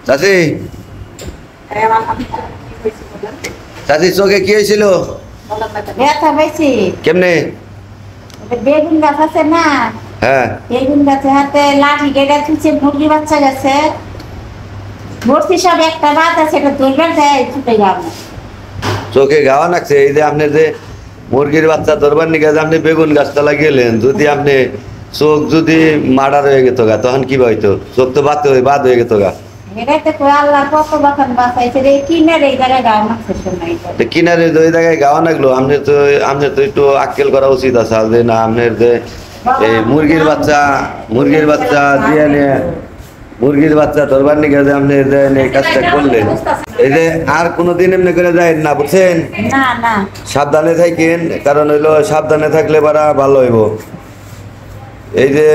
চাচি চাচি চোখে কি হয়েছিল? ব্যথা পাইছি। কেমনে? বেগুন গাছ আছে না, হ্যাঁ বেগুন গাছে হাতে লাঠি কেটে ছুঁচে মুরগি বাচ্চা গেছে, ভর্তি সব একটা বাদ আছে, এটা ধরবার দেয় ছুটে যাও না। চোখে গাওয়া লাগছে। এই যে আপনি যে মুরগির বাচ্চা ধরবার নিকে যে আপনি বেগুন গাছটা লাগিয়েলেন, যদি আপনি চোখ যদি মার্ডার হয়ে গেত গা তখন কি হইতো? চোখ তো বাদ হয়ে গেত গা। এটাতে তো আল্লাহ কত বাখান বাঁচাইছে রে, কিনারে এই জায়গায় গাও মারছে সময়। কিনারে ওই জায়গায় গাওয়া লাগলো। আপনি তো একটু আক্কেল করা উচিত আছে যে না আপনার যে এই মুরগির বাচ্চা দিয়ে নিয়ে মুরগির বাচ্চা ধরবার নিকে যে আপনি এই কাজটা করলেন, এই যে আর কোনোদিন এমনি করে যায় না, বুঝছেন? না না, সাবধানে থাকেন, কারণ হইলো সাবধানে থাকলে পারা ভালো হইব। এই যে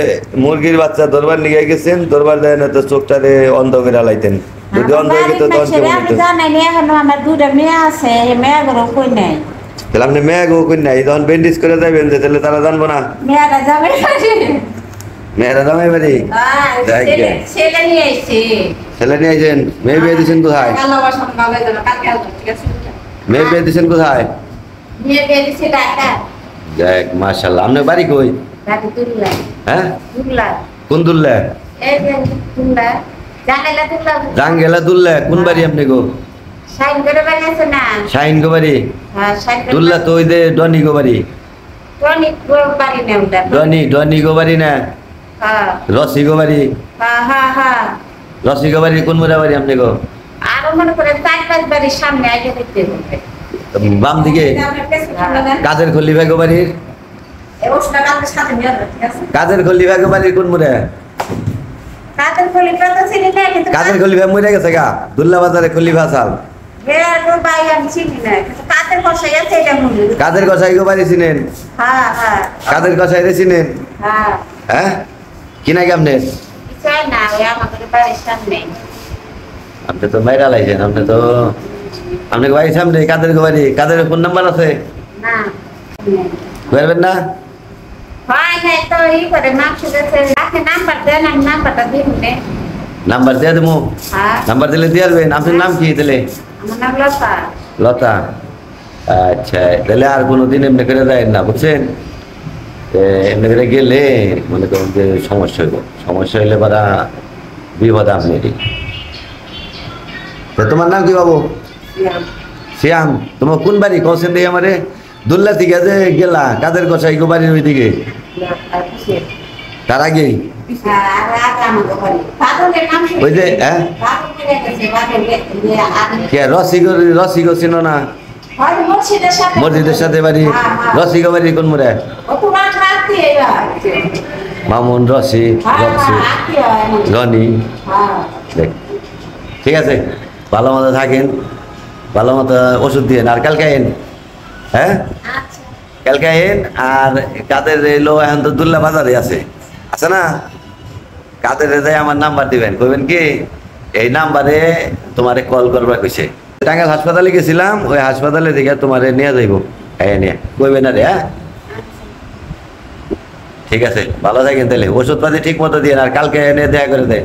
মুরগির বাচ্চা ধরবার নিয়ে গেছেন, ধরবার দেয় না তো চোখটারে অন্ধ করে লাইতেন। যদি অন্ধ হয়ে গেত তখন কেমন হইতো? এখনো আমার দুটা মেয়ে আছে, মেয়েগুলো কই নাই। তাহলে আপনি মেয়ে গো কই নাই, তখন ব্যান্ডেজ করে যাবেন যে, তাহলে তারা জানবো না মেয়েরা যাবে মেয়েরা জামাই বাড়ি। ছেলে নিয়ে এসছি। ছেলে নিয়ে আইছেন? মেয়ে বিয়ে দিচ্ছেন কোথায়? মেয়ে বিয়ে দিচ্ছেন কোথায়? মেয়ে বিয়ে দিচ্ছে ঢাকা। দেখ মাশাআল্লাহ। আপনার বাড়ি কই? ঢাকা তুল্লা। হ্যাঁ তুল্লা। কোন দুল্লা? এই যে তুল্লা, জাঙ্গাইলা তুল্লা। জাঙ্গেলা দুল্লা। কোন বাড়ি আপনি গো? শাইন করে বাড়ি আছে না? শাহিন গো বাড়ি? হ্যাঁ, শাইন করে দুল্লা তো ওই যে ডনি গো বাড়ি। অনেক বাড়ি না ওটা। ডনি গো বাড়ি না? হ্যাঁ রসি গো বাড়ি? হ্যাঁ হ্যাঁ হ্যাঁ। রসি গো বাড়ি কোন মুরা বাড়ি আপনি গো? আরো মনে করে 4-5 বাড়ির সামনে আগে দেখতে হবে। বাম দিকে কাদের খলিফা গো বাড়ির? কাদের খলিফা গো বাড়ির কোন মুরা? কাদের খলিফা তো চিনি না, কিন্তু কাদের খলিফা মরে গেছে গা, দুল্লা বাজারে খলিফা সাল। বেড়ো ভাই আমি চিনি না, কিন্তু কাদের কষাই আছে এটা মনে। কাদের কসাই গো বাড়ি চিনেন? হ্যাঁ হ্যাঁ কাদের কসাই রে চিনেন? হ্যাঁ। হ্যাঁ কি নাকি আপনি? চাই না, ওই আমাদের বাড়ির সামনে। আপনি তো মাইরা লাইছেন। আপনি বাড়ির সামনে কাদের গো বাড়ি? কাদের ফোন নাম্বার আছে? না পারবেন না? হয় না তো ই করে মাংস দিতে রাখে, নাম্বার দেন, আমি নাম্বারটা দিই নে। নাম্বার দিয়ে দেবো। হ্যাঁ, নাম্বার দিলে দিয়ে আসবেন। আপনার নাম কি দিলে? আমার নাম লতা। লতা। আচ্ছা, তাহলে আর কোনোদিন এমনি করে যায় না, বুঝছেন? এমনি করে গেলে মনে করুন যে সমস্যা হইলে পারা বিপদ আপনারই। তোমার নাম কি বাবু? শ্যাম। তোমার কোন বাড়ি কৌশেন দিয়ে আমারে? দুল্লা থেকে যে গেলা কাদের কষাই গো বাড়ির ওই দিকে, তার আগেই ওই যে হ্যাঁ রসি গো চিনো না? মসজিদের সাথে বাড়ি। রসি গো বাড়ি কোন মুড়ে? মামুন, রসি, রনি। দেখ ঠিক আছে, ভালো মতো থাকেন, ভালো মতো ওষুধ দিয়ে। আর কালকে আইন। হ্যাঁ কালকে আইন। আর কাদের এলো এখন তো দুল্লা বাজারে আছে না? কাদের যাই আমার নাম্বার দিবেন, কইবেন কি এই নাম্বারে তোমারে কল করবা কইছে। টাঙ্গাইল হাসপাতালে গেছিলাম, ওই হাসপাতালে দেখে তোমারে নিয়ে যাইব। নিয়ে কইবেন না রে। হ্যাঁ ঠিক আছে, ভালো থাকেন তাহলে। ওষুধপাতি ঠিক মতো দিয়ে, আর কালকে এনে দেখা করে দেয়।